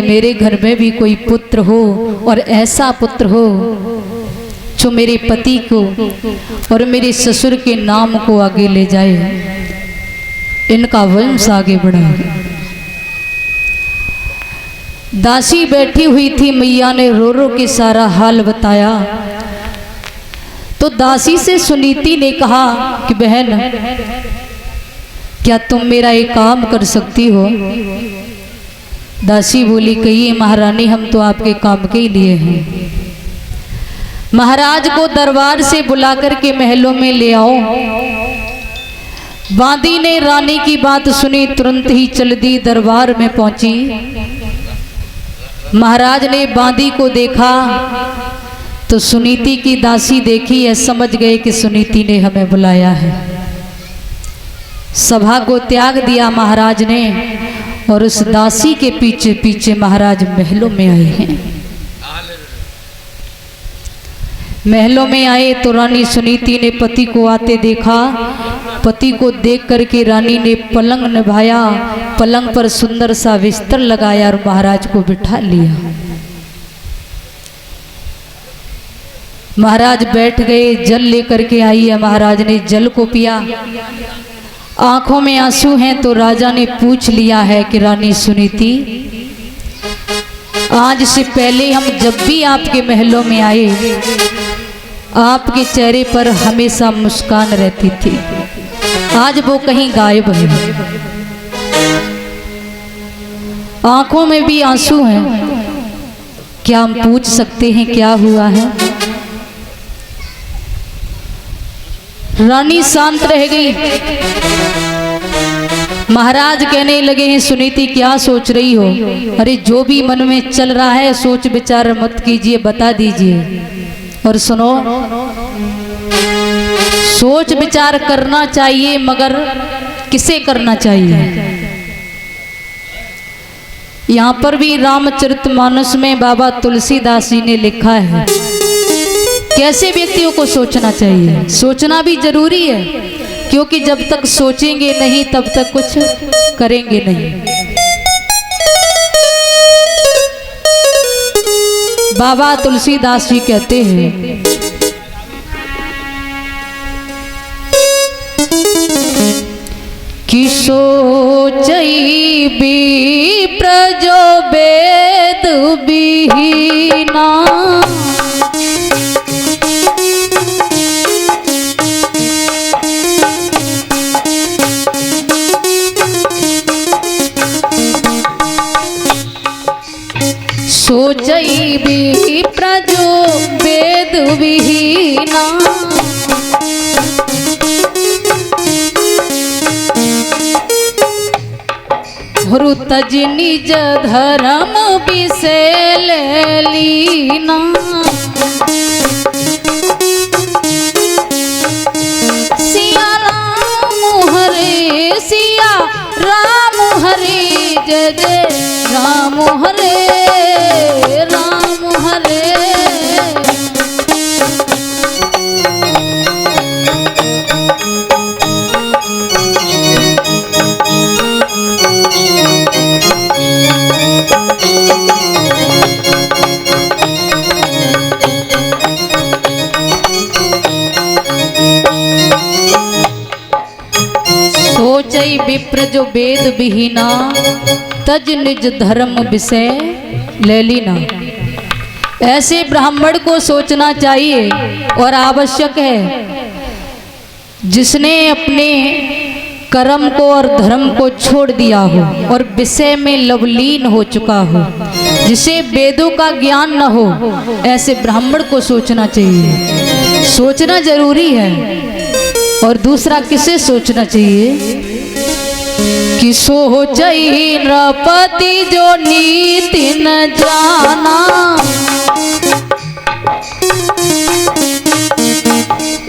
मेरे घर में भी कोई पुत्र हो और ऐसा पुत्र हो जो मेरे पति को और मेरे ससुर के नाम को आगे ले जाए, इनका वंश आगे बढ़ाए। दासी बैठी हुई थी, मैया ने रो रो के सारा हाल बताया। तो दासी से सुनीति ने कहा कि बहन, क्या तुम मेरा एक काम कर सकती हो? दासी बोली, कहिए महारानी, हम तो आपके काम के ही लिए हैं। महाराज को दरबार से बुला करके महलों में ले आओ। बांदी ने रानी की बात सुनी, तुरंत ही चल दी, दरबार में पहुंची। महाराज ने बांदी को देखा तो सुनीति की दासी देखी है, समझ गए कि सुनीति ने हमें बुलाया है। सभा को त्याग दिया महाराज ने और उस दासी के पीछे पीछे महाराज महलों में आए हैं। महलों में आए तो रानी सुनीति ने पति को आते देखा। पति को देख करके रानी ने पलंग निभाया, पलंग पर सुंदर सा बिस्तर लगाया और महाराज को बिठा लिया। महाराज बैठ गए, जल लेकर के आई है। महाराज ने जल को पिया, आंखों में आंसू हैं। तो राजा ने पूछ लिया है कि रानी सुनीति, आज से पहले हम जब भी आपके महलों में आए, आपके चेहरे पर हमेशा मुस्कान रहती थी, आज वो कहीं गायब है। आंखों में भी आंसू हैं। क्या हम पूछ सकते हैं क्या हुआ है? रानी शांत रह गई। महाराज कहने लगे हैं, सुनीति क्या सोच रही हो? अरे जो भी मन में चल रहा है सोच विचार मत कीजिए, बता दीजिए। और सुनो, सोच विचार करना चाहिए, मगर किसे करना चाहिए? यहाँ पर भी रामचरितमानस में बाबा तुलसीदास जी ने लिखा है कैसे व्यक्तियों को सोचना चाहिए। सोचना भी जरूरी है, क्योंकि जब तक सोचेंगे नहीं तब तक कुछ करेंगे नहीं। बाबा तुलसीदास जी कहते हैं, कि सोचई विप्र जो वेद विहीना, सोचई विप्र जो वेद विहीना, हरु तज निज धर्म विषय लीना। सिया राम हरे, सिया राम हरे, जय जय राम हरे, राम हरे। सोचई विप्र जो वेद विहीना, तज निज धर्म विषय ले लीना। ऐसे ब्राह्मण को सोचना चाहिए और आवश्यक है जिसने अपने कर्म को और धर्म को छोड़ दिया हो और विषय में लवलीन हो चुका हो, जिसे वेदों का ज्ञान न हो, ऐसे ब्राह्मण को सोचना चाहिए। सोचना जरूरी है। और दूसरा किसे सोचना चाहिए? कि सोचई नृपति जो नीति न जाना,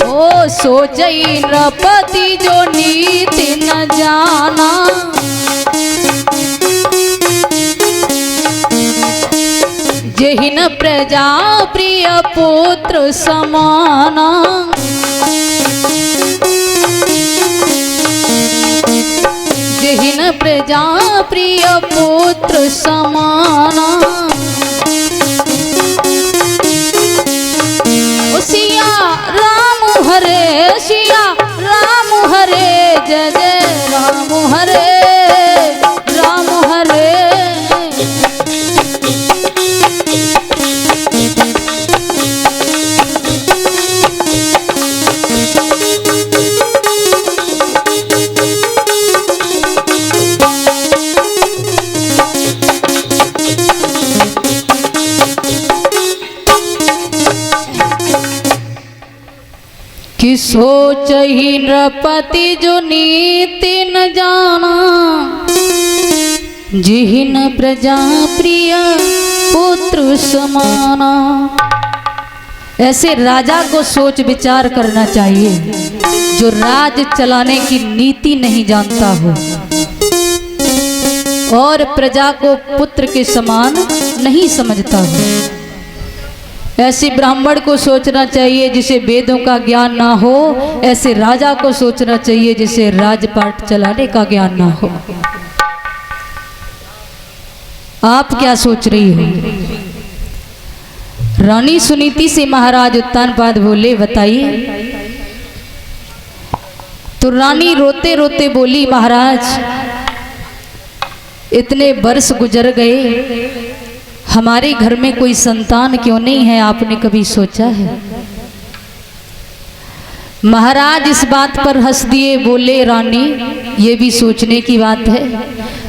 ओ सोचई नृपति जो नीति न जाना, जहिन प्रजा प्रिय पुत्र समाना। जहिन जिहिन प्रजा प्रिय पुत्र समाना। सिया राम हरे सिया राम हरे जय जय राम हरे राम हरे। कि सोचहि नृपति जो नीति न जाना, जिहिन प्रजा प्रिय पुत्र समाना। ऐसे राजा को सोच विचार करना चाहिए जो राज चलाने की नीति नहीं जानता हो और प्रजा को पुत्र के समान नहीं समझता हो। ऐसे ब्राह्मण को सोचना चाहिए जिसे वेदों का ज्ञान ना हो। ऐसे राजा को सोचना चाहिए जिसे राजपाट चलाने का ज्ञान ना हो। आप क्या सोच रही हो? रानी सुनीति से महाराज उत्तानपाद बोले, बताइए। तो रानी रोते रोते बोली, महाराज इतने वर्ष गुजर गए, हमारे घर में कोई संतान क्यों नहीं है, आपने कभी सोचा है? महाराज इस बात पर हंस दिए, बोले, रानी ये भी सोचने की बात है।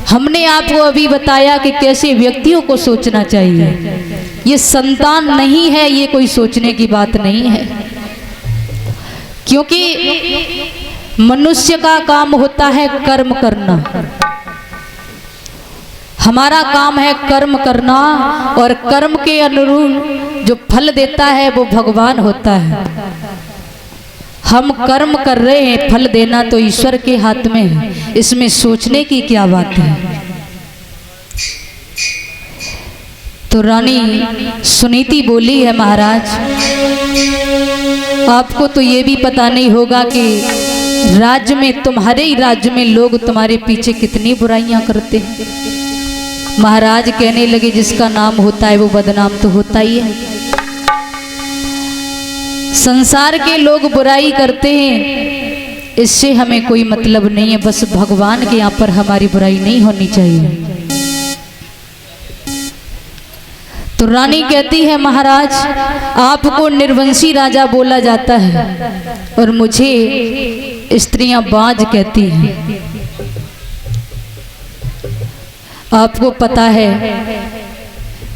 हमने आपको अभी बताया कि कैसे व्यक्तियों को सोचना चाहिए। ये संतान नहीं है, ये कोई सोचने की बात नहीं है, क्योंकि मनुष्य का काम होता है कर्म करना। हमारा काम है कर्म करना और कर्म के अनुरूप जो फल देता है वो भगवान होता है। हम कर्म कर रहे हैं, फल देना तो ईश्वर के हाथ में है। इसमें सोचने की क्या बात है? तो रानी सुनीति बोली है, महाराज आपको तो ये भी पता नहीं होगा कि राज्य में, तुम्हारे ही राज्य में लोग तुम्हारे पीछे कितनी बुराइयां करते हैं। महाराज कहने लगे, जिसका नाम होता है वो बदनाम तो होता ही है। संसार के लोग बुराई करते हैं, इससे हमें कोई मतलब नहीं है, बस भगवान के यहाँ पर हमारी बुराई नहीं होनी चाहिए। तो रानी कहती है, महाराज आपको निर्वंशी राजा बोला जाता है और मुझे स्त्रियां बाज कहती हैं। आपको पता है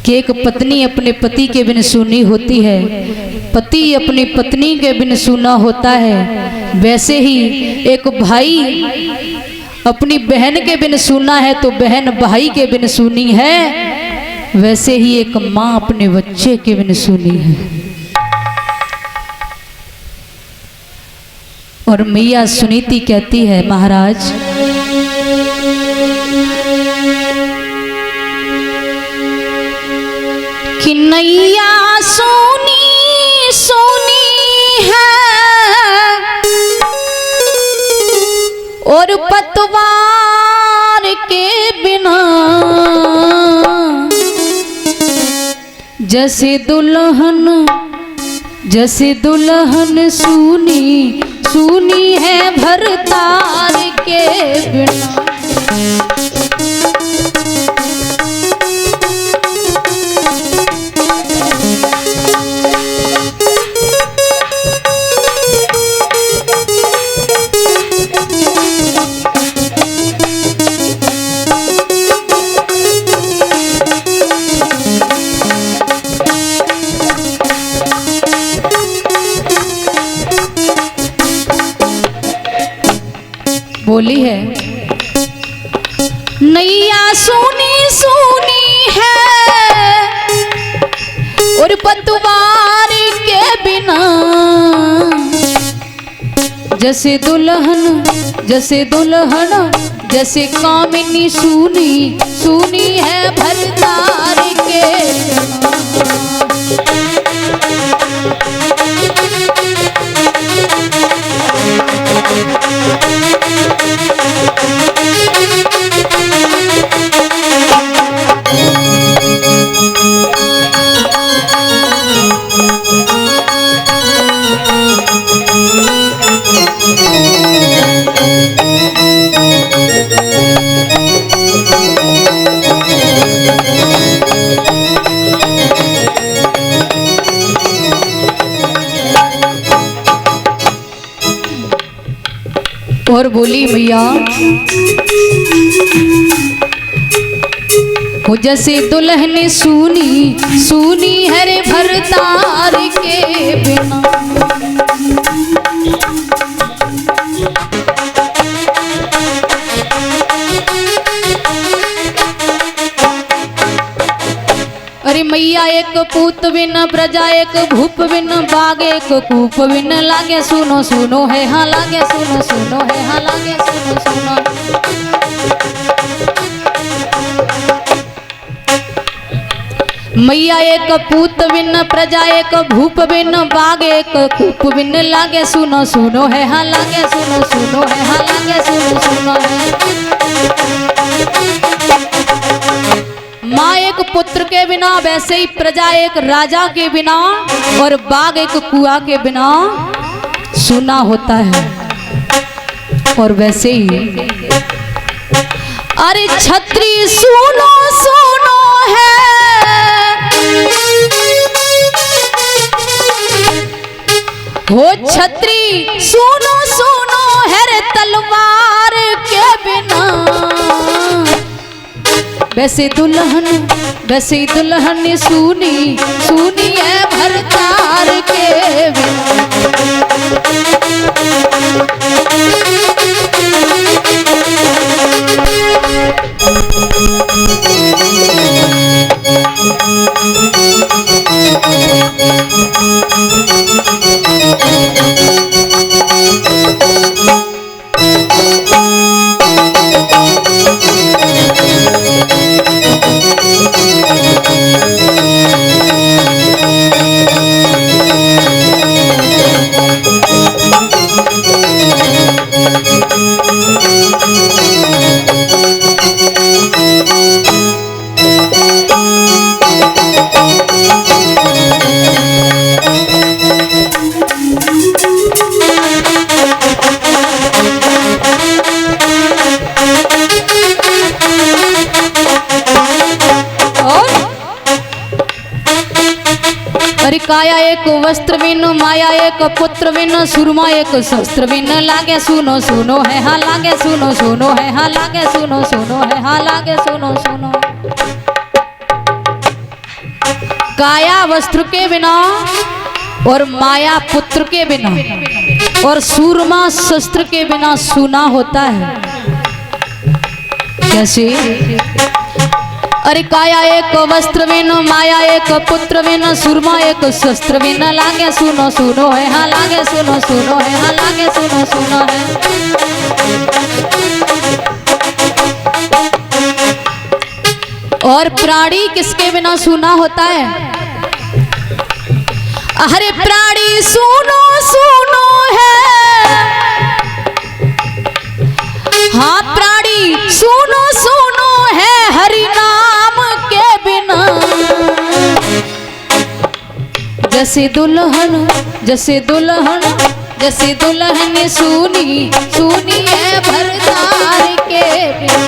कि एक पत्नी अपने पति के बिन सूनी होती है, पति अपनी पत्नी के बिन सूना होता है। वैसे ही एक भाई अपनी बहन के बिन सूना है तो बहन भाई के बिन सूनी है। वैसे ही एक माँ अपने बच्चे के बिन सूनी है। और मैया सुनीति कहती है, महाराज कि नैया सोनी सोनी है और पतवार के बिना जैसे दुल्हन सूनी सूनी है भरतार के बिना। बोली है, नैया सोनी सोनी है और पतवार के बिना जैसे दुल्हन जैसे कामिनी सूनी सूनी है भरतार के। बोली मैया, हो जैसे दुल्हन सुनी सुनी है रे भरतार के बिना। अरे मैया एक पूत बिन प्रजा एक भूप बिन बाग एक कूप बिन लागे सुनो सुनो है हाँ लागे सुनो सुनो है हाँ लागे सुनो सुनो। मैया एक पूत बिन प्रजा एक भूप बिन बाग एक कूप बिन लागे सुनो सुनो है हाँ लागे सुनो सुनो है हाँ लागे सुनो सुनो है। माँ एक पुत्र के बिना वैसे ही प्रजा एक राजा के बिना और बाग एक कुआं के बिना सुना होता है। और वैसे ही अरे छत्री सुनो सुनो है, हो छत्री सुनो सुनो है रे तलवार के बिना। वैसे दुल्हन सुनी सुनी है भरतार के बिना। अरे काया एक वस्त्र बिन माया एक पुत्र बिन सुरमा एक शस्त्र बिन लागे सुनो सुनो है हाँ लागे सुनो सुनो है हाँ लागे सुनो सुनो है हाँ लागे सुनो सुनो। काया वस्त्र के बिना और माया पुत्र के बिना और सूरमा शस्त्र के बिना सुना होता है। कैसे? अरे काया एक वस्त्र बिन माया एक पुत्र बिन सुरमा एक शस्त्र बिन लागे सुनो सुनो है हाँ लागे सुनो सुनो है हाँ लागे सुनो सुनो है। और प्राणी किसके बिना सुना होता है? अरे प्राणी सुनो सुनो है, हाँ प्राणी सुनो सुनो है हरि नाम के बिना। जैसे दुल्हन सुनी सुनी है भरतार के बिना।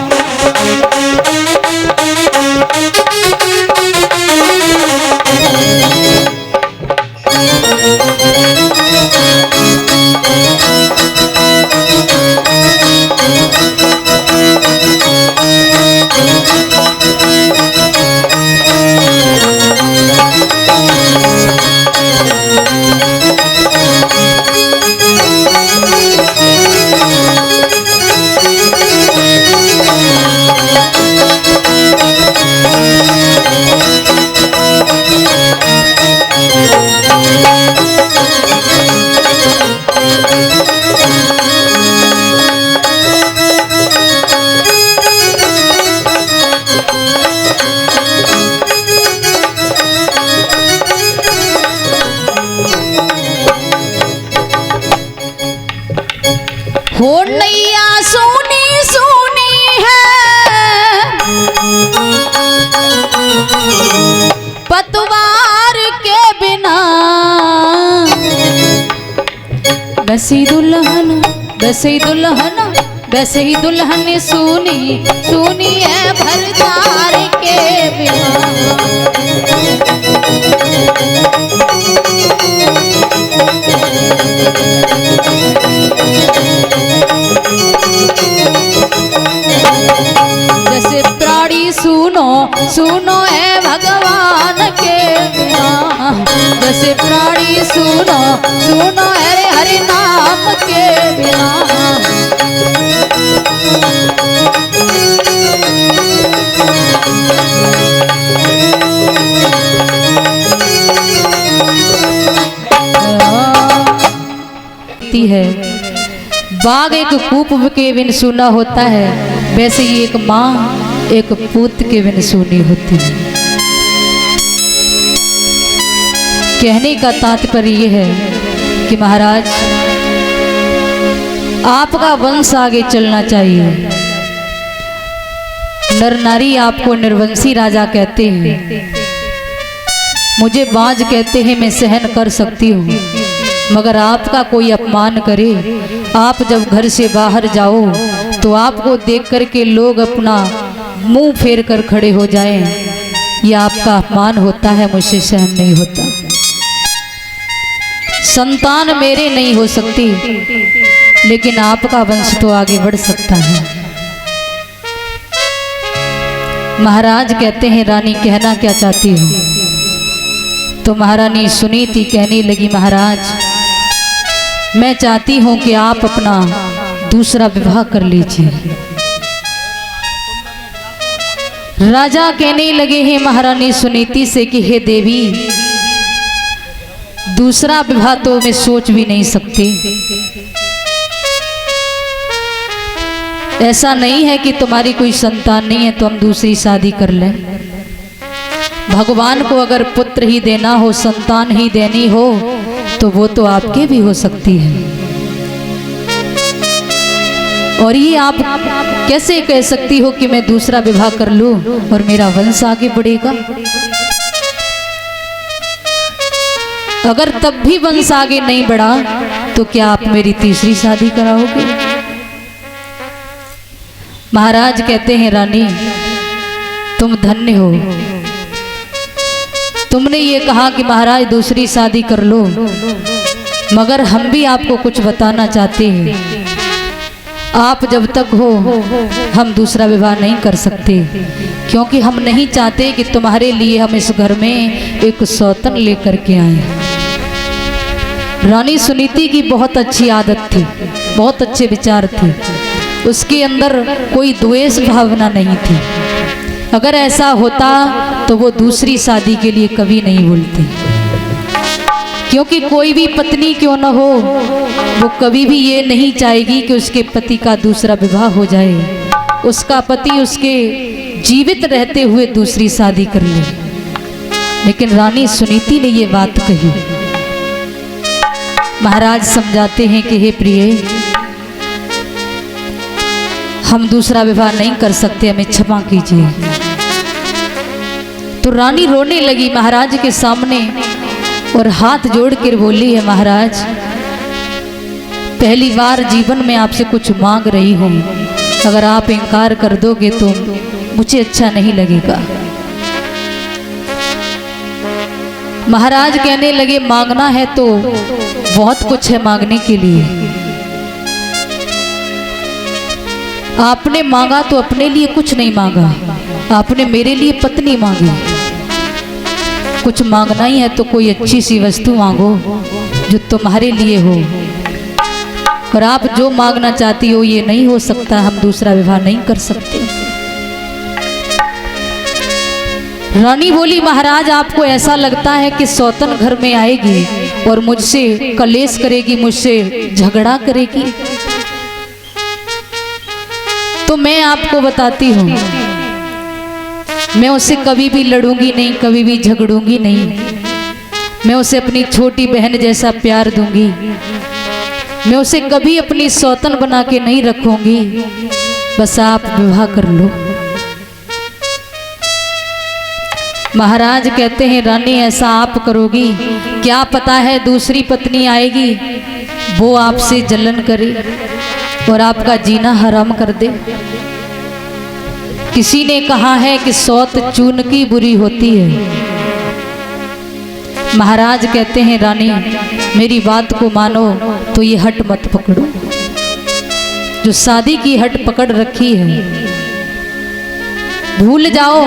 हो नैया सोनी सोनी है पतवार के बिना। वैसे ही दुल्हन सुनी सुनी है भरतार के बिना। भगवान के बिना। जैसे प्राणी सुनो सुनो हरे हरि नाम के बिना। है बाग एक कूप के बिन सूना होता है, वैसे ही एक माँ एक पूत के बिन सूनी होती है। कहने का तात्पर्य यह है कि महाराज आपका वंश आगे चलना चाहिए। नर नारी आपको निर्वंशी राजा कहते हैं, मुझे बाज कहते हैं, मैं सहन कर सकती हूँ, मगर आपका कोई अपमान करे, आप जब घर से बाहर जाओ तो आपको देख कर के लोग अपना मुंह फेर कर खड़े हो जाएं, यह आपका अपमान होता है, मुझसे सहन नहीं होता। संतान मेरे नहीं हो सकती, लेकिन आपका वंश तो आगे बढ़ सकता है। महाराज कहते हैं, रानी कहना क्या चाहती हो? तो महारानी सुनीति कहने लगी, महाराज मैं चाहती हूं कि आप अपना दूसरा विवाह कर लीजिए। राजा कहने लगे हैं महारानी सुनीति से कि हे देवी, दूसरा विवाह तो मैं सोच भी नहीं सकती। ऐसा नहीं है कि तुम्हारी कोई संतान नहीं है तो हम दूसरी शादी कर लें। भगवान को अगर पुत्र ही देना हो, संतान ही देनी हो, तो वो तो आपके भी हो सकती है। और ये आप कैसे कह सकती हो कि मैं दूसरा विवाह कर लूं और मेरा वंश आगे बढ़ेगा? अगर तब भी वंश आगे नहीं बढ़ा तो क्या आप मेरी तीसरी शादी कराओगे? महाराज कहते हैं, रानी तुम धन्य हो, तुमने ये कहा कि महाराज दूसरी शादी कर लो, मगर हम भी आपको कुछ बताना चाहते हैं। आप जब तक हो हम दूसरा विवाह नहीं कर सकते, क्योंकि हम नहीं चाहते कि तुम्हारे लिए हम इस घर में एक सौतन लेकर के आए। रानी सुनीति की बहुत अच्छी आदत थी, बहुत अच्छे विचार थे, उसके अंदर कोई द्वेष भावना नहीं थी। अगर ऐसा होता तो वो दूसरी शादी के लिए कभी नहीं बोलती, क्योंकि कोई भी पत्नी क्यों न हो, वो कभी भी ये नहीं चाहेगी कि उसके पति का दूसरा विवाह हो जाए, उसका पति उसके जीवित रहते हुए दूसरी शादी कर ले। लेकिन रानी सुनीति ने ये बात कही। महाराज समझाते हैं कि हे प्रिय, हम दूसरा विवाह नहीं कर सकते, हमें क्षमा कीजिए। तो रानी रोने लगी महाराज के सामने और हाथ जोड़ कर बोली है, महाराज पहली बार जीवन में आपसे कुछ मांग रही हूँ, अगर आप इनकार कर दोगे तो मुझे अच्छा नहीं लगेगा। महाराज कहने लगे, मांगना है तो बहुत कुछ है मांगने के लिए। आपने मांगा तो अपने लिए कुछ नहीं मांगा, आपने मेरे लिए पत्नी मांगी। कुछ मांगना ही है तो कोई अच्छी सी वस्तु मांगो जो तुम्हारे लिए हो, और आप जो मांगना चाहती हो ये नहीं हो सकता, हम दूसरा विवाह नहीं कर सकते। रानी बोली, महाराज आपको ऐसा लगता है कि सौतन घर में आएगी और मुझसे कलेश करेगी, मुझसे झगड़ा करेगी, तो मैं आपको बताती हूँ, मैं उससे कभी भी लड़ूंगी नहीं, कभी भी झगड़ूंगी नहीं। मैं उसे अपनी छोटी बहन जैसा प्यार दूंगी, मैं उसे कभी अपनी सौतन बना के नहीं रखूंगी। बस आप विवाह कर लो। महाराज कहते हैं, रानी ऐसा आप करोगी, क्या पता है दूसरी पत्नी आएगी, वो आपसे जलन करे और आपका जीना हराम कर दे। किसी ने कहा है कि सौत चून की बुरी होती है। महाराज कहते हैं, रानी मेरी बात को मानो तो ये हट मत पकड़ो, जो शादी की हट पकड़ रखी है भूल जाओ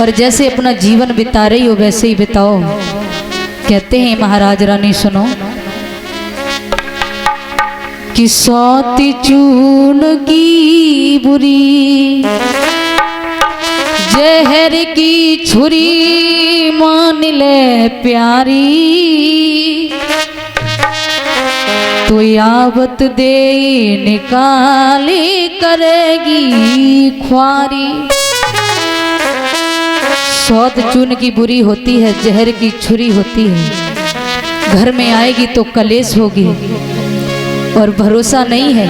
और जैसे अपना जीवन बिता रही हो वैसे ही बिताओ। कहते हैं महाराज रानी सुनो कि सौती चून की बुरी जहर की छुरी मान ले प्यारी, तो यावत दे निकाली करेगी ख्वारी। सौत चून की बुरी होती है, जहर की छुरी होती है। घर में आएगी तो कलेश होगी और भरोसा नहीं है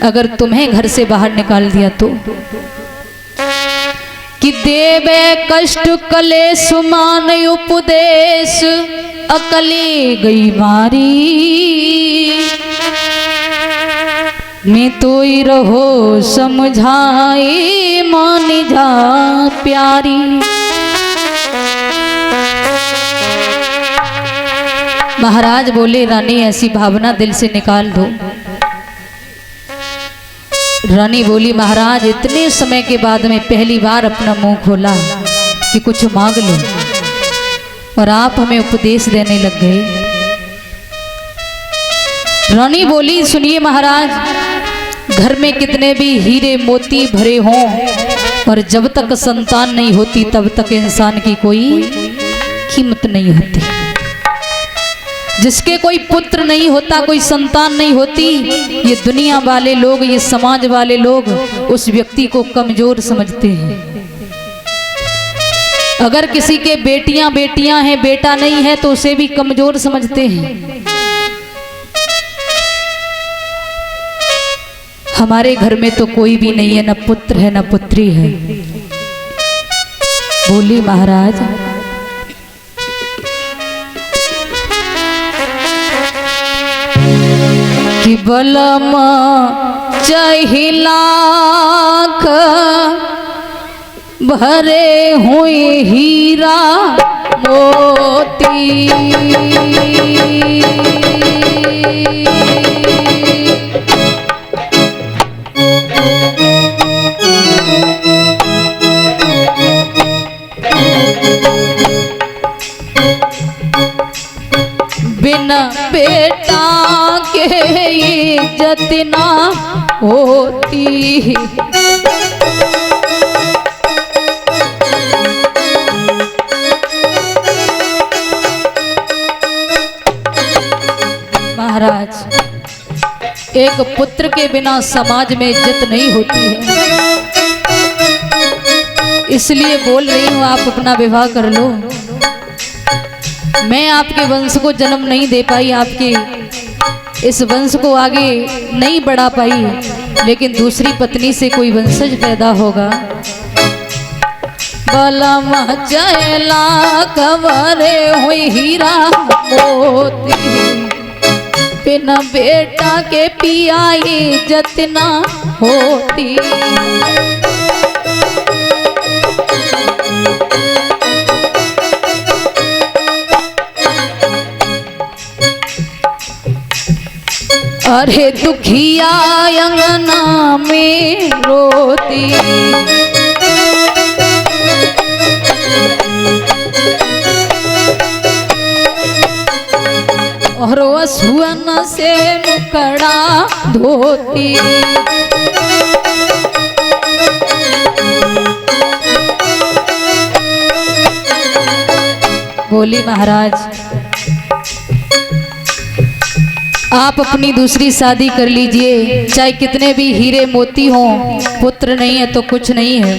अगर तुम्हें घर से बाहर निकाल दिया तो। कि देवे कष्ट कलेश मान उपदेश अकले गई मारी, मैं तो ही रहो समझाए मान जा प्यारी। महाराज बोले रानी ऐसी भावना दिल से निकाल दो। रानी बोली महाराज इतने समय के बाद में पहली बार अपना मुंह खोला कि कुछ मांग लो और आप हमें उपदेश देने लग गए। रानी बोली सुनिए महाराज, घर में कितने भी हीरे मोती भरे हों और जब तक संतान नहीं होती तब तक इंसान की कोई कीमत नहीं होती। जिसके कोई पुत्र नहीं होता, कोई संतान नहीं होती, ये दुनिया वाले लोग, ये समाज वाले लोग उस व्यक्ति को कमजोर समझते हैं। अगर किसी के बेटियां बेटियां हैं, बेटा नहीं है तो उसे भी कमजोर समझते हैं। हमारे घर में तो कोई भी नहीं है, न पुत्र है न पुत्री है। बोली महाराज कि बलम चाहे लाख भरे हुए हीरा मोती, बिना बेटा के इज्जत ना होती। महाराज एक पुत्र के बिना समाज में इज्जत नहीं होती है, इसलिए बोल रही हूँ आप अपना विवाह कर लो। मैं आपके वंश को जन्म नहीं दे पाई, आपके इस वंश को आगे नहीं बढ़ा पाई, लेकिन दूसरी पत्नी से कोई वंशज पैदा होगा। बलम चला कवरे हुई हीरा मोती, बिना बेटा के पिया इज्जत ना होती। अरे दुखिया अंगना में रोती, और वसुअन से मुकड़ा धोती। बोली महाराज आप अपनी दूसरी शादी कर लीजिए, चाहे कितने भी हीरे मोती हों, पुत्र नहीं है तो कुछ नहीं है।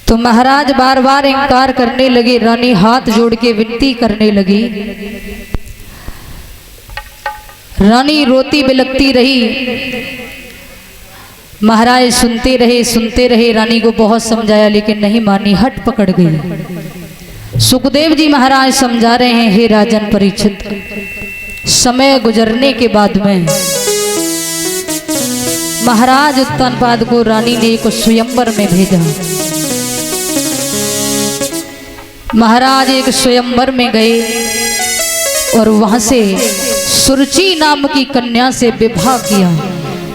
तो महाराज बार बार इनकार करने लगे। रानी हाथ जोड़ के विनती करने लगी। रानी रोती बिलखती रही। महाराज सुनते रहे। रानी को बहुत समझाया लेकिन नहीं मानी, हट पकड़ गई। सुखदेव जी महाराज समझा रहे हैं, हे राजन परीक्षित, समय गुजरने के बाद में महाराज उत्तानपाद को रानी ने एक स्वयंवर में भेजा। महाराज एक स्वयंवर में गए और वहां से सुरुचि नाम की कन्या से विवाह किया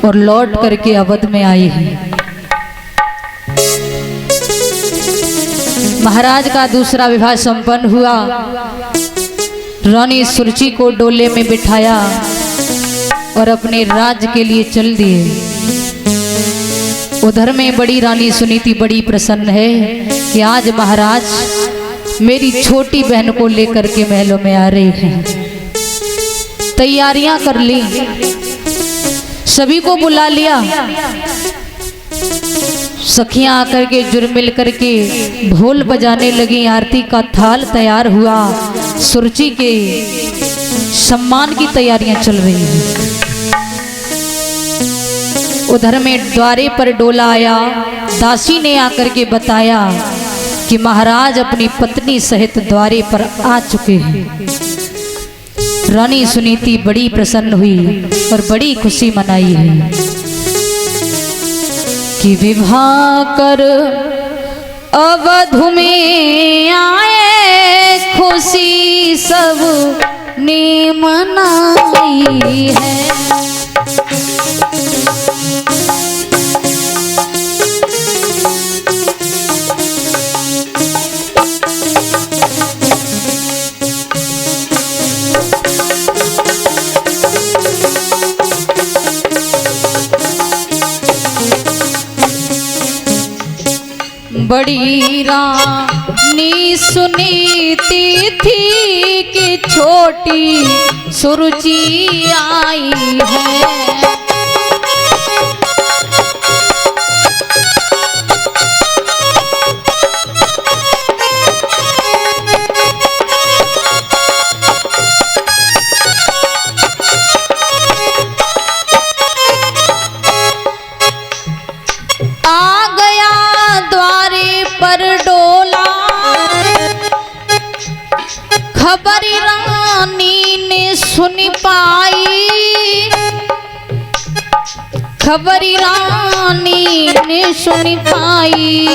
और लौट करके अवध में आए हैं। महाराज का दूसरा विवाह संपन्न हुआ। रानी सुरुचि को डोले में बिठाया और अपने राज्य के लिए चल दिए। उधर में बड़ी रानी सुनीति बड़ी प्रसन्न है कि आज महाराज मेरी छोटी बहन को लेकर के महलों में आ रहे हैं। तैयारियां कर ली, सभी को बुला लिया। सखियां आकर के जुर्मिल करके ढोल बजाने लगी। आरती का थाल तैयार हुआ। सुरुचि के सम्मान की तैयारियां चल रही हैं। उधर में द्वारे पर डोला आया। दासी ने आकर के बताया कि महाराज अपनी पत्नी सहित द्वारे पर आ चुके हैं। रानी सुनीति बड़ी प्रसन्न हुई और बड़ी खुशी मनाई है कि विवाह कर अवध में आए, खुशी सब ने मनाई है। बड़ी रानी सुनीति थी कि छोटी सुरुचि आई है। खबर रानी ने सुन पाई, खबर रानी ने सुन पाई।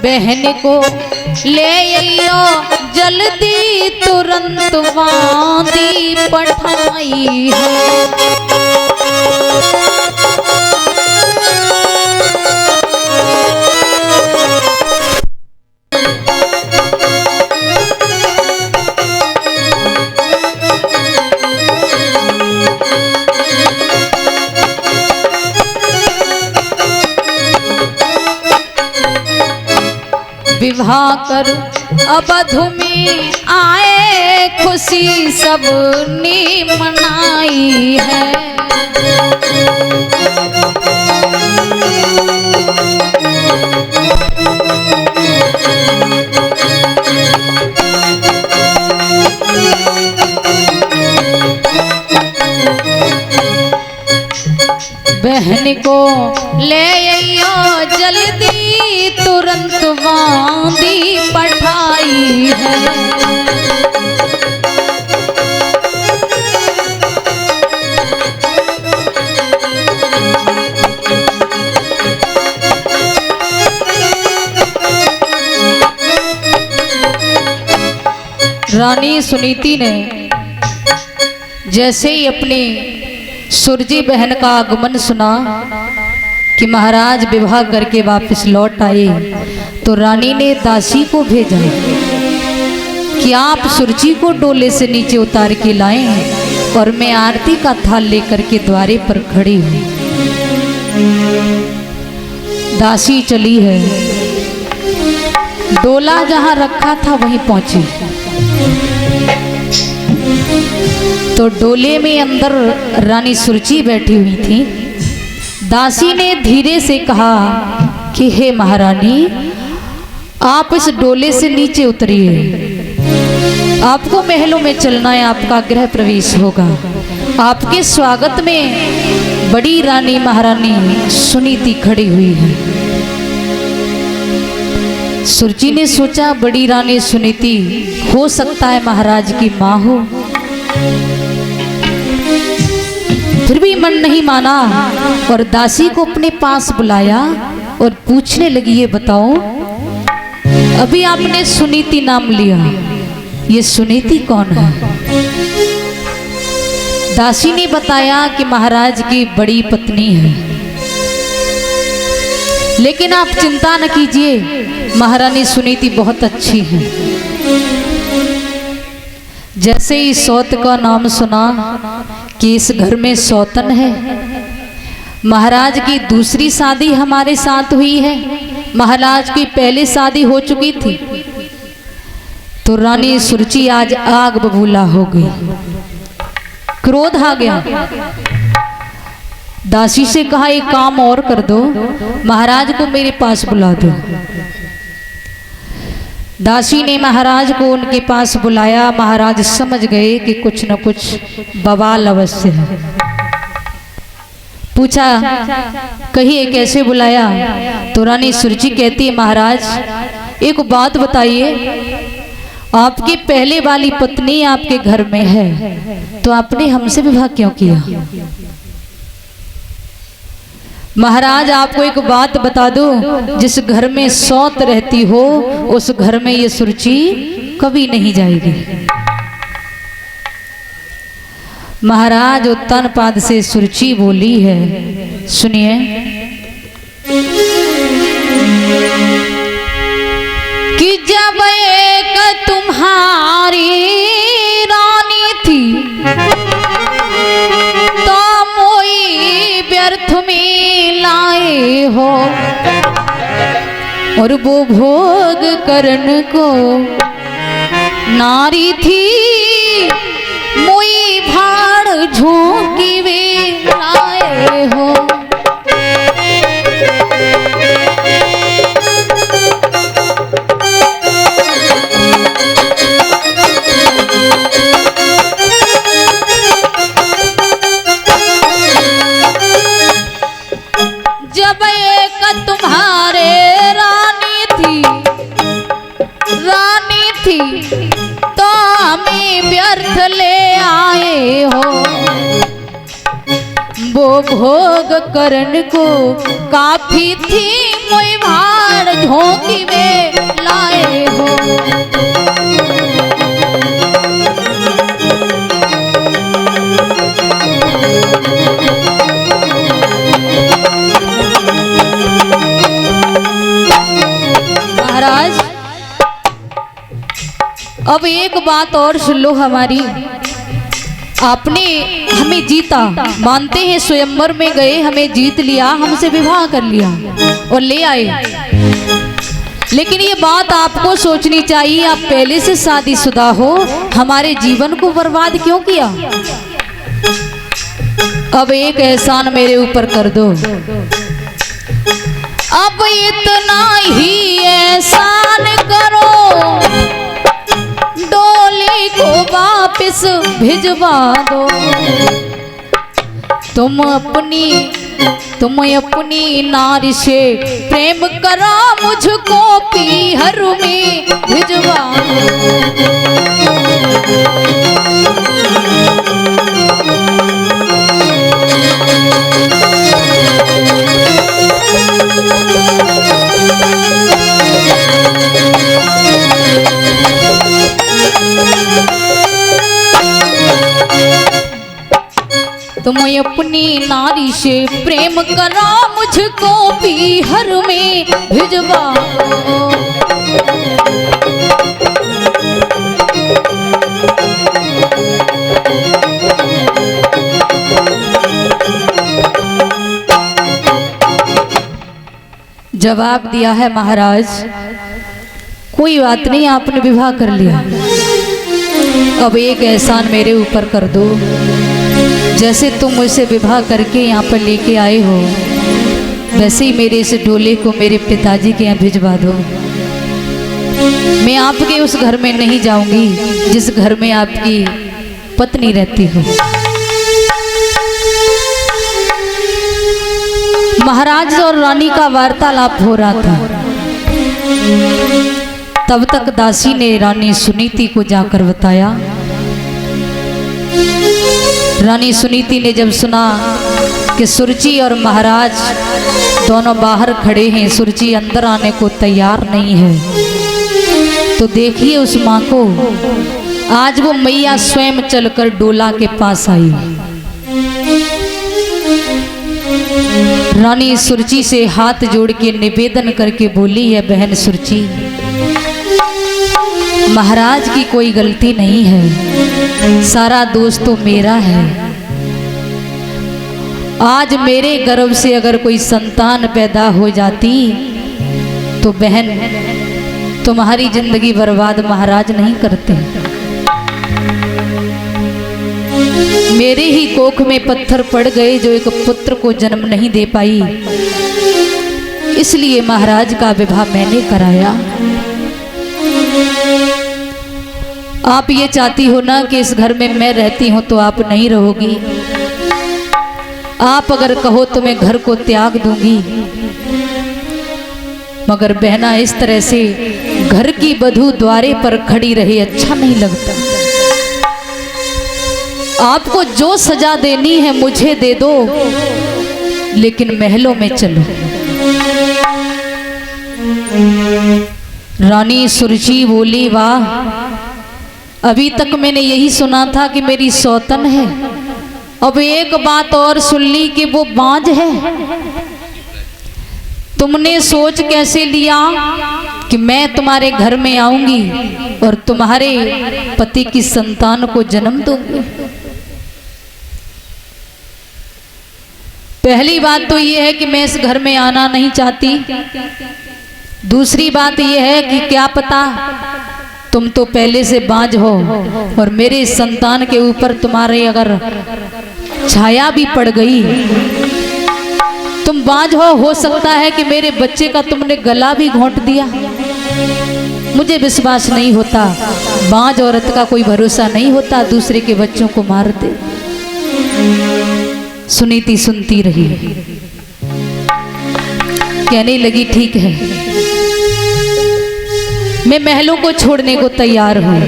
बहन को ले आइयो जल्दी, तुरंत वादी पठाई है। विवाह कर अवध में आए, खुशी सब ने मनाई है। बहन को ले आइयो जल्दी, तुरंत वादी पठाई है। रानी सुनीति ने जैसे ही अपनी सुरजी बहन का आगमन सुना कि महाराज विवाह करके वापस लौट आए, तो रानी ने दासी को भेजा कि आप सुरजी को डोले से नीचे उतार के लाएं और मैं आरती का थाल लेकर के द्वारे पर खड़ी हूं। दासी चली है, डोला जहां रखा था वहीं पहुंची तो डोले में अंदर रानी सुरुचि बैठी हुई थी। दासी ने धीरे से कहा कि हे महारानी, आप इस डोले से नीचे उतरिए, आपको महलों में चलना है, आपका गृह प्रवेश होगा। आपके स्वागत में बड़ी रानी महारानी सुनीति खड़ी हुई है। सुरुचि ने सोचा बड़ी रानी सुनीति हो सकता है महाराज की माँ हो, फिर भी मन नहीं माना और दासी को अपने पास बुलाया और पूछने लगी, ये बताओ अभी आपने सुनीति नाम लिया, ये सुनीति कौन है? दासी ने बताया कि महाराज की बड़ी पत्नी है। लेकिन आप चिंता न कीजिए, महारानी सुनीति बहुत अच्छी है। जैसे ही सौत का नाम सुना कि इस घर में सौतन है, महाराज की दूसरी शादी हमारे साथ हुई है, महाराज की पहली शादी हो चुकी थी, तो रानी सुरुचि आज आग बबूला हो गई, क्रोध आ गया। दासी से कहा एक काम और कर दो, महाराज को मेरे पास बुला दो। दासी ने महाराज को उनके पास बुलाया। महाराज समझ गए कि कुछ न कुछ बवाल अवश्य है। पूछा कहिए कैसे बुलाया? तो रानी सुरुचि कहती है महाराज एक बात बताइए, आपकी पहले वाली पत्नी आपके घर में है, तो आपने हमसे विवाह क्यों किया? महाराज आपको एक बात बता दूं, जिस घर में सौत रहती हो उस घर में ये सुरुचि कभी नहीं जाएगी। महाराज उत्तान पाद से सुरुचि बोली है, सुनिए। कि जब एक तुम्हारी रानी थी तो मोई व्यर्थ में लाए हो, और वो भोग करन को नारी थी, मोई भाड़ झोंकी वे लाए हो। जब एक तुम्हारे रानी थी तो हमें व्यर्थ ले आए हो, वो भोग करन को काफी थी, मोई भाड़ झोंकी में लाए हो। महाराज अब एक बात और सुन लो हमारी। आपने हमें जीता, मानते हैं स्वयंवर में गए, हमें जीत लिया, हमसे विवाह कर लिया और ले आए, लेकिन ये बात आपको सोचनी चाहिए, आप पहले से शादीशुदा हो, हमारे जीवन को बर्बाद क्यों किया? अब एक एहसान मेरे ऊपर कर दो, अब इतना ही एहसान करो, डोली को वापस भिजवा दो। तुम अपनी नारी से प्रेम करो, मुझको पीहर में भिजवा दो। तुम अपनी नारी से प्रेम करो, मुझको पीहर में भिजवा दो। जवाब दिया है महाराज, कोई बात नहीं, आपने विवाह कर लिया, अब एक एहसान मेरे ऊपर कर दो, जैसे तुम मुझसे विवाह करके यहाँ पर लेके आए हो, वैसे ही मेरे इस डोले को मेरे पिताजी के यहाँ भिजवा दो। मैं आपके उस घर में नहीं जाऊंगी जिस घर में आपकी पत्नी रहती हो। महाराज और रानी का वार्तालाप हो रहा था, तब तक दासी ने रानी सुनीति को जाकर बताया। रानी सुनीति ने जब सुना कि सुरुचि और महाराज दोनों बाहर खड़े हैं, सुरुचि अंदर आने को तैयार नहीं है, तो देखिए उस माँ को आज वो मैया स्वयं चलकर डोला के पास आई। रानी सुरची से हाथ जोड़ के निवेदन करके बोली है, बहन सुरची, महाराज की कोई गलती नहीं है, सारा दोष तो मेरा है। आज मेरे गर्भ से अगर कोई संतान पैदा हो जाती तो बहन तुम्हारी जिंदगी बर्बाद महाराज नहीं करते। मेरे ही कोख में पत्थर पड़ गए जो एक पुत्र को जन्म नहीं दे पाई, इसलिए महाराज का विवाह मैंने कराया। आप ये चाहती हो ना कि इस घर में मैं रहती हूं तो आप नहीं रहोगी। आप अगर कहो तो मैं घर को त्याग दूंगी, मगर बहना इस तरह से घर की बधू द्वारे पर खड़ी रहे अच्छा नहीं लगता। आपको जो सजा देनी है मुझे दे दो, लेकिन महलों में चलो। रानी सुरची बोली, वाह, अभी तक मैंने यही सुना था कि मेरी सौतन है, अब एक बात और सुन ली कि वो बांझ है। तुमने सोच कैसे लिया कि मैं तुम्हारे घर में आऊंगी और तुम्हारे पति की संतान को जन्म दूंगी? पहली बात तो ये है कि मैं इस घर में आना नहीं चाहती। दूसरी बात यह है कि क्या पता तुम तो पहले से बांझ हो और मेरे संतान के ऊपर तुम्हारे अगर छाया भी पड़ गई, तुम बांझ हो सकता है कि मेरे बच्चे का तुमने गला भी घोंट दिया। मुझे विश्वास नहीं होता, बांझ औरत का कोई भरोसा नहीं होता, दूसरे के बच्चों को मार दे। सुनीति सुनती रही, कहने लगी, ठीक है, मैं महलों को छोड़ने को तैयार हूं,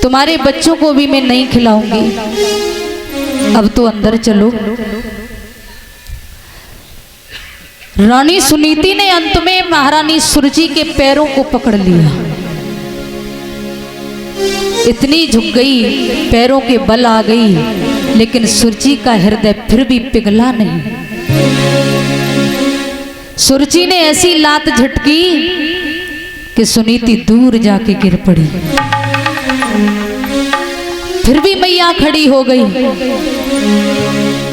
तुम्हारे बच्चों को भी मैं नहीं खिलाऊंगी, अब तो अंदर चलो। रानी सुनीति ने अंत में महारानी सुरची के पैरों को पकड़ लिया। इतनी झुक गई, पैरों के बल आ गई, लेकिन सुरची का हृदय फिर भी पिघला नहीं। सुरची ने ऐसी लात झटकी कि सुनीति दूर जाके गिर पड़ी। फिर भी मैया खड़ी हो गई,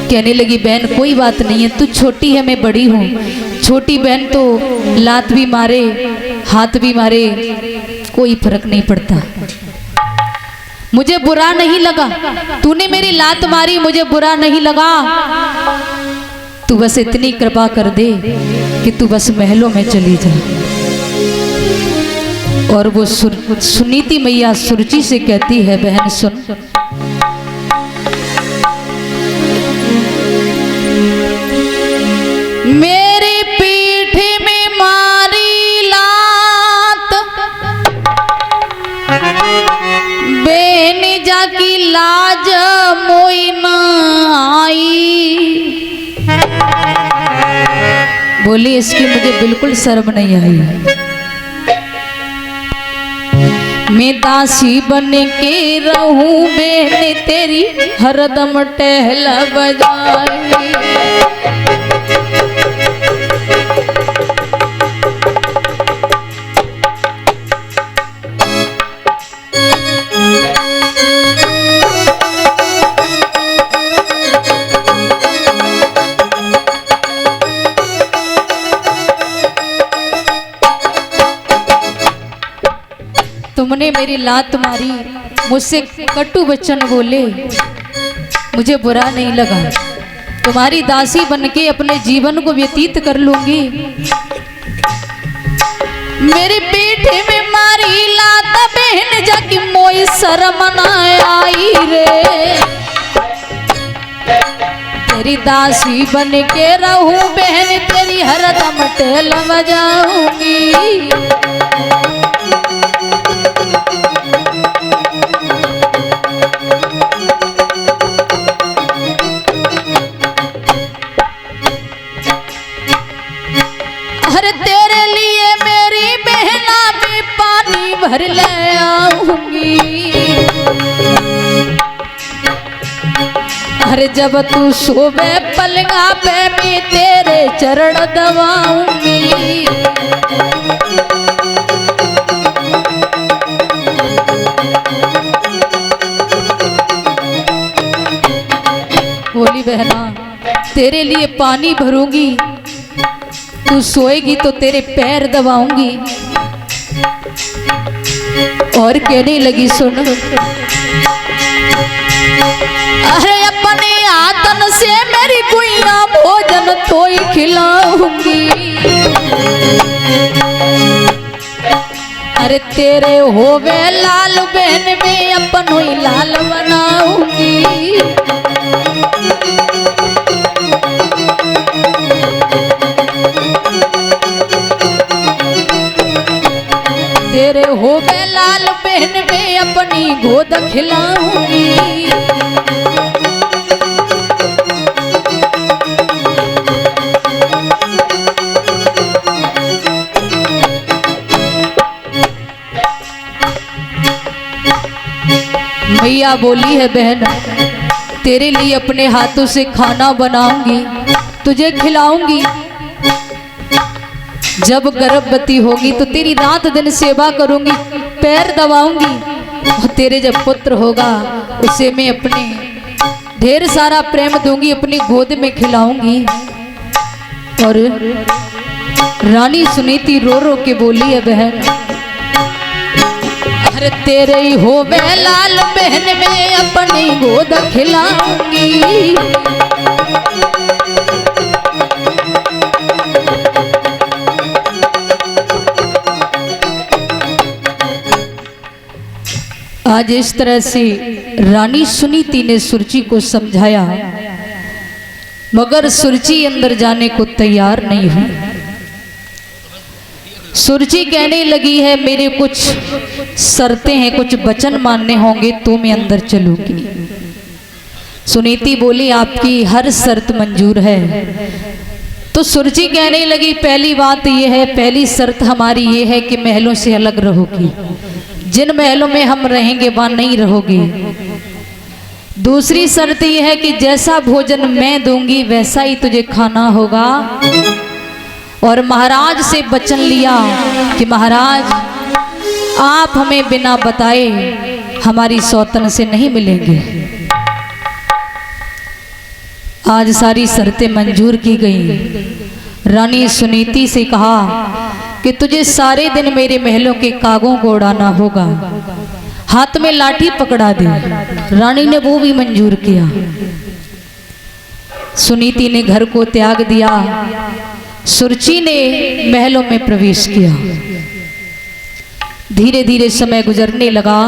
कहने लगी, बहन कोई बात नहीं है, तू छोटी है मैं बड़ी हूं, छोटी बहन तो लात भी मारे हाथ भी मारे कोई फर्क नहीं पड़ता, मुझे बुरा नहीं लगा, तूने मेरी लात मारी मुझे बुरा नहीं लगा, तू बस इतनी कृपा कर दे कि तू बस महलों में चली जा। और वो सुनीति मैया सुरची से कहती है, बहन सुन, मेरी पीठ में मारी लात, बेन जाकी लाज मोई न आई। बोली, इसकी मुझे बिल्कुल शर्म नहीं आई, मैं दासी बन के रहूं बहन तेरी हरदम टहला बजाई। तुमने मेरी लात मारी, मुझसे कटु वचन बोले, मुझे बुरा नहीं लगा, तुम्हारी दासी बनके अपने जीवन को व्यतीत कर लूंगी। मेरे पेट में मारी लात बहन जाकी मोई शर्म न आई रे, तेरी दासी बनके रहूं बहन तेरी हरदम टहल बजाऊंगी। तेरे लिए मेरी बहना भी पानी अरे जब तू सोवे पलंगा पे मैं तेरे चरण दबाऊंगी। बोली बहना तेरे लिए पानी भरूंगी, तू सोएगी तो तेरे पैर दबाऊंगी। और कहने लगी सुन, अरे अपने आतन से मेरी गुइया भोजन तो ही खिलाऊंगी। अरे तेरे होवे लाल बहन में अपन ही लाल बनाऊंगी। तेरे होवे लाल बहन में अपनी गोद खिलाऊंगी। मैया बोली है बहन तेरे लिए अपने हाथों से खाना बनाऊंगी, तुझे खिलाऊंगी। जब गर्भवती होगी तो तेरी रात दिन सेवा करूंगी, पैर दबाऊंगी। और तेरे जब पुत्र होगा उसे मैं अपने ढेर सारा प्रेम दूंगी, अपनी गोद में खिलाऊंगी। और रानी सुनीति रो रो के बोली है बहन, अरे तेरे ही होवे लाल बहन में अपनी गोद खिलाऊंगी। आज इस तरह से रानी सुनीति ने सुरुचि को समझाया, मगर सुरुचि अंदर जाने को तैयार नहीं हुई। सुरुचि कहने लगी है मेरे कुछ शर्तें हैं, कुछ वचन मानने होंगे तो मैं अंदर चलूंगी। सुनीति बोली आपकी हर शर्त मंजूर है। तो सुरुचि कहने लगी पहली बात यह है, पहली शर्त हमारी ये है कि महलों से अलग रहोगी, जिन महलों में हम रहेंगे वहां नहीं रहोगी। दूसरी शर्त यह है कि जैसा भोजन मैं दूंगी वैसा ही तुझे खाना होगा। और महाराज से वचन लिया कि महाराज आप हमें बिना बताए हमारी सौतन से नहीं मिलेंगे। आज सारी शर्तें मंजूर की गई। रानी सुनीति से कहा कि तुझे सारे दिन मेरे महलों के कागों को उड़ाना होगा, हाथ में लाठी पकड़ा दे। रानी ने वो भी मंजूर किया। सुनीति ने घर को त्याग दिया, सुरुचि ने महलों में प्रवेश किया। धीरे धीरे समय गुजरने लगा।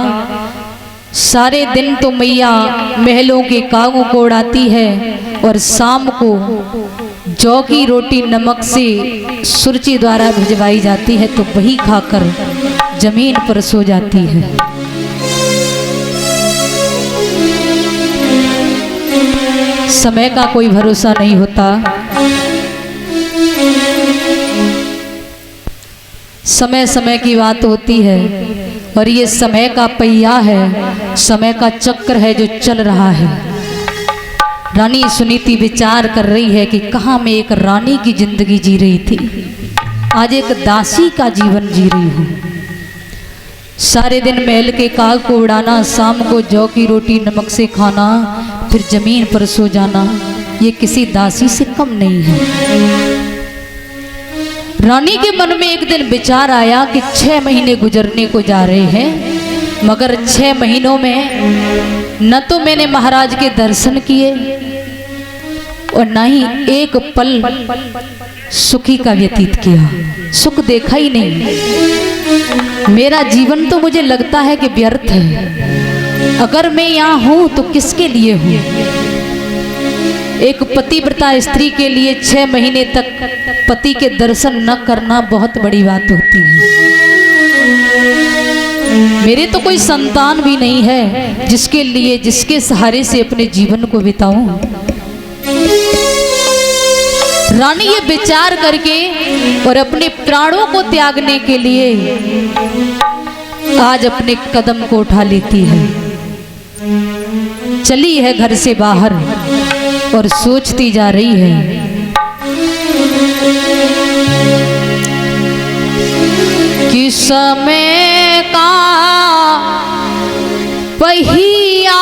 सारे दिन तो मैया महलों के कागों को उड़ाती है और शाम को जौ की रोटी नमक से सुरुचि द्वारा भिजवाई जाती है, तो वही खाकर जमीन पर सो जाती है। समय का कोई भरोसा नहीं होता। समय समय की बात होती है और ये समय का पहिया है, समय का चक्र है जो चल रहा है। रानी सुनीति विचार कर रही है कि कहाँ मैं एक रानी की जिंदगी जी रही थी, आज एक दासी का जीवन जी रही हूँ। सारे दिन महल के काग को उड़ाना, शाम को जौ की रोटी नमक से खाना, फिर जमीन पर सो जाना, ये किसी दासी से कम नहीं है। रानी के मन में एक दिन विचार आया कि 6 महीने गुजरने को जा रहे हैं, मगर 6 महीनों में न तो मैंने महाराज के दर्शन किए और न ही एक पल सुखी का व्यतीत किया, सुख देखा ही नहीं। मेरा जीवन तो मुझे लगता है कि व्यर्थ है। अगर मैं यहाँ हूँ तो किसके लिए हूँ? एक पतिव्रता स्त्री के लिए 6 महीने तक पति के दर्शन न करना बहुत बड़ी बात होती है। मेरे तो कोई संतान भी नहीं है जिसके लिए, जिसके सहारे से अपने जीवन को बिताऊं। रानी ये विचार करके और अपने प्राणों को त्यागने के लिए आज अपने कदम को उठा लेती है। चली है घर से बाहर और सोचती जा रही है कि समय का पहिया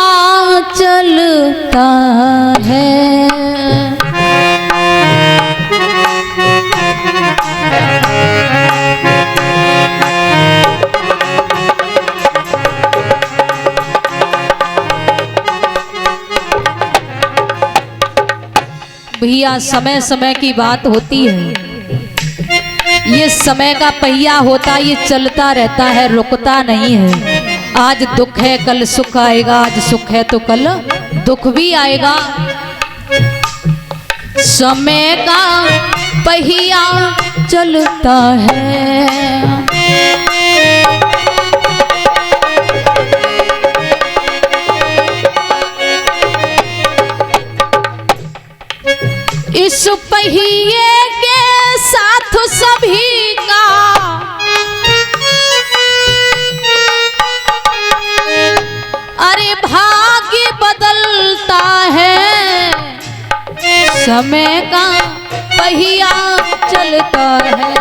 चलता है, भैया समय समय की बात होती है। ये समय का पहिया होता, ये चलता रहता है, रुकता नहीं है। आज दुख है कल सुख आएगा, आज सुख है तो कल दुख भी आएगा। समय का पहिया चलता है, इस पहिए के साथ सभी का अरे भाग्य बदलता है, समय का पहिया चलता है।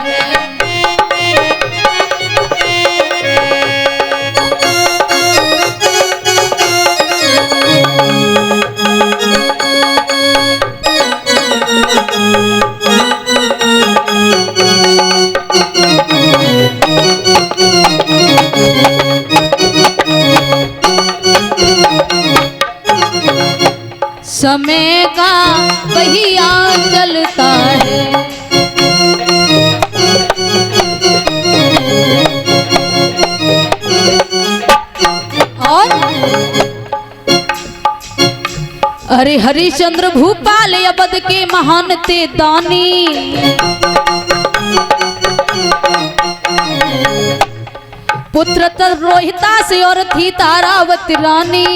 समय का पहिया चलता है, और अरे हरिश्चंद्र भूपाल अवध के महान थे दानी, पुत्र रोहिता से और थी तारावती रानी।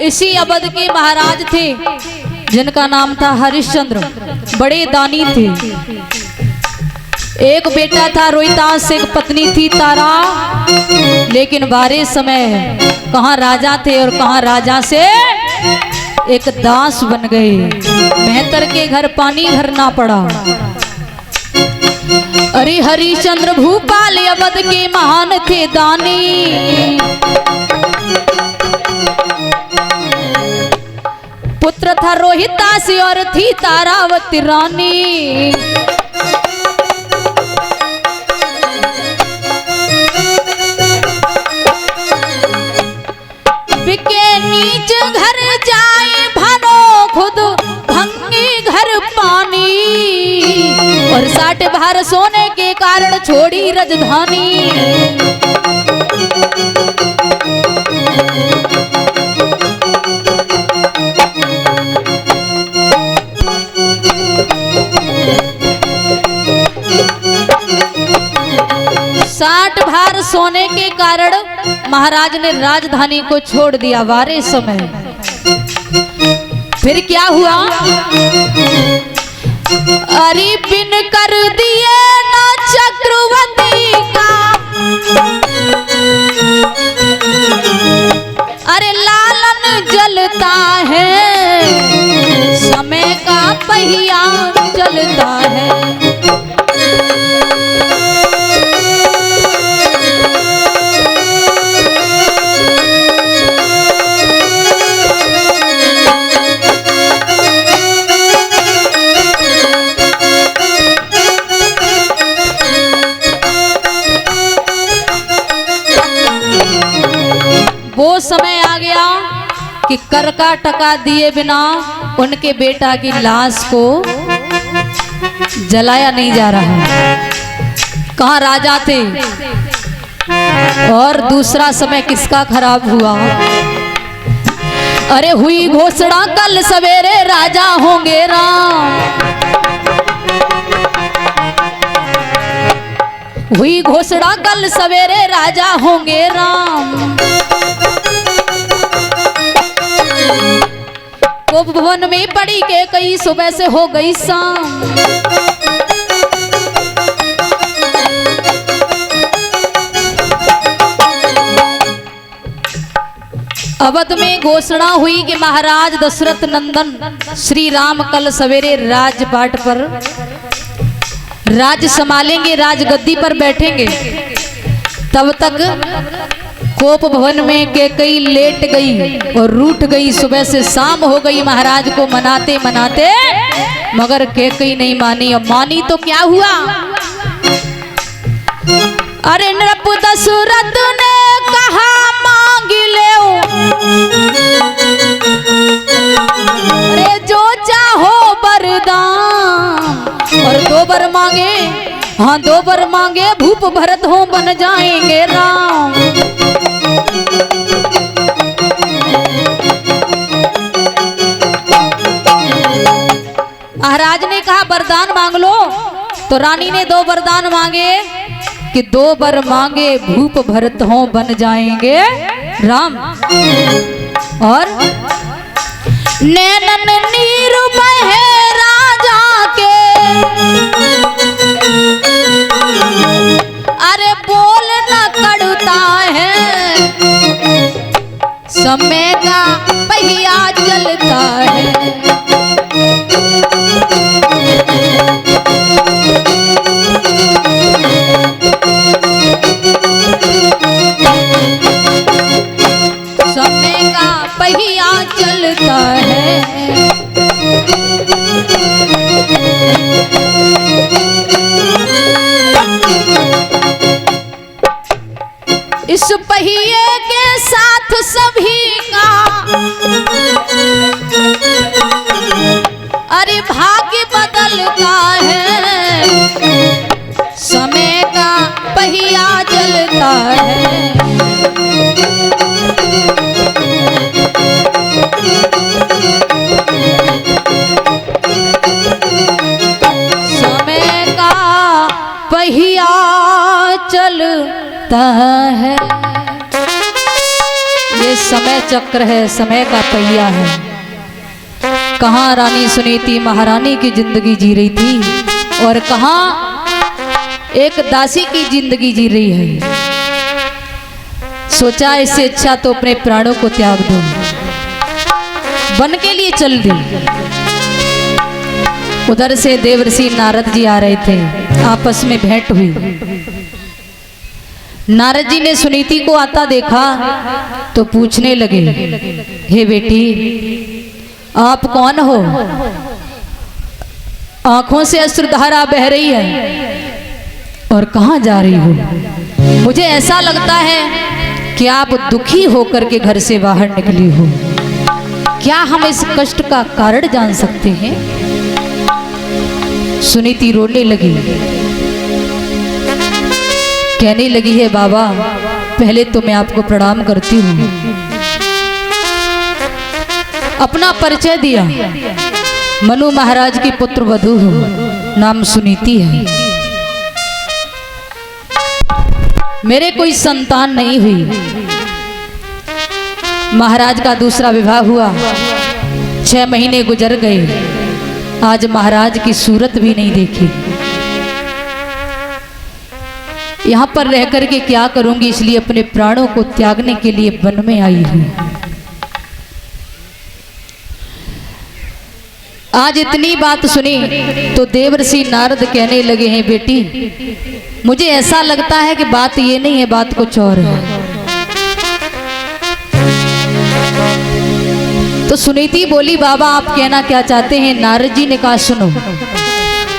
इसी अवध के महाराज थे जिनका नाम था हरिश्चंद्र, बड़े दानी थे। एक बेटा था रोहितास, एक पत्नी थी तारा, लेकिन बारे समय कहाँ राजा थे और कहाँ राजा से एक दास बन गए। मेहतर के घर पानी भरना पड़ा। अरे हरिश्चंद्र भूपाल अवध के महान थे दानी, पुत्र था रोहितास और थी तारावती रानी। बिके नीच घर जाए भानो खुद भंगी घर पानी, और 60 भार सोने के कारण छोड़ी राजधानी। भार सोने के कारण महाराज ने राजधानी को छोड़ दिया वारे समय। फिर क्या हुआ? अरे बिन कर दिए ना चक्रवर्ती का, अरे लालन जलता है, समय का पहिया चलता है। वो समय आ गया कि कर का टका दिए बिना उनके बेटा की लाश को जलाया नहीं जा रहा। कहाँ राजा थे। और दूसरा समय किसका खराब हुआ? अरे हुई घोषणा कल सवेरे राजा होंगे राम, हुई घोषणा कल सवेरे राजा होंगे राम। भवन में पड़ी के कई सुबह से हो गई शाम। अवध में घोषणा हुई कि महाराज दशरथ नंदन श्री राम कल सवेरे राजपाट पर राज संभालेंगे, राजगद्दी पर बैठेंगे। तब तक कोप भवन में कैकेयी लेट गई और रूठ गई। सुबह से शाम हो गई महाराज को मनाते मनाते, मगर कैकेयी नहीं मानी। अब मानी तो क्या हुआ? अरे नृप दशरथ ने कहा मांग ले, अरे जो चाहो वरदान। और 2 वर मांगे, हाँ 2 वर मांगे, भूप भरत हो बन जाएंगे राम। महाराज ने कहा वरदान मांग लो, तो रानी ने 2 वरदान मांगे कि 2 वर मांगे, भूप भरत हो बन जाएंगे राम। और नैनन नीर बहे राजा के, अरे बोल न कड़ता है, समय का पहिया चलता है। समय का पहिया चलता है। इस पहिए के साथ सभी का, अरे भाग्य बदलता है, समय का पहिया चलता है। समय का पहिया चलता है। ये समय चक्र है, समय का पहिया है। कहाँ रानी सुनीति महारानी की जिंदगी जी रही थी और कहाँ एक दासी की जिंदगी जी रही है। सोचा इससे अच्छा तो अपने प्राणों को त्याग दो, वन के लिए चल दी। उधर से देवर्षि नारद जी आ रहे थे, आपस में भेंट हुई। नारद जी ने सुनीति को आता देखा तो पूछने लगे, हे बेटी आप कौन हो? आंखों से अश्रुधारा बह रही है और कहाँ जा रही हो? मुझे ऐसा लगता है कि आप दुखी होकर के घर से बाहर निकली हो। क्या हम इस कष्ट का कारण जान सकते हैं? सुनीति रोने लगी, कहने लगी है बाबा पहले तो मैं आपको प्रणाम करती हूँ। अपना परिचय दिया, मनु महाराज की पुत्र वधू हूँ, नाम सुनीति है। मेरे कोई संतान नहीं हुई। महाराज का दूसरा विवाह हुआ, 6 महीने गुजर गए, आज महाराज की सूरत भी नहीं देखी। यहाँ पर रह करके क्या करूंगी, इसलिए अपने प्राणों को त्यागने के लिए वन में आई हूं। आज इतनी बात सुनी तो देवर्षि नारद कहने लगे हैं बेटी मुझे ऐसा लगता है कि बात ये नहीं है, बात कुछ और है। तो सुनीति बोली बाबा आप कहना क्या चाहते हैं? नारद जी ने कहा सुनो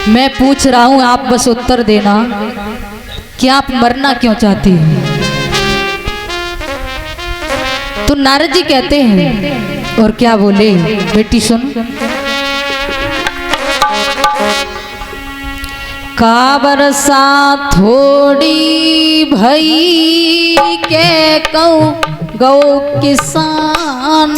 मैं पूछ रहा हूं, आप बस उत्तर देना कि आप मरना क्यों चाहती हो? तो नारद जी कहते हैं और क्या बोले बेटी सुन, का बरसा थोड़ी भई के कौ गौ किसान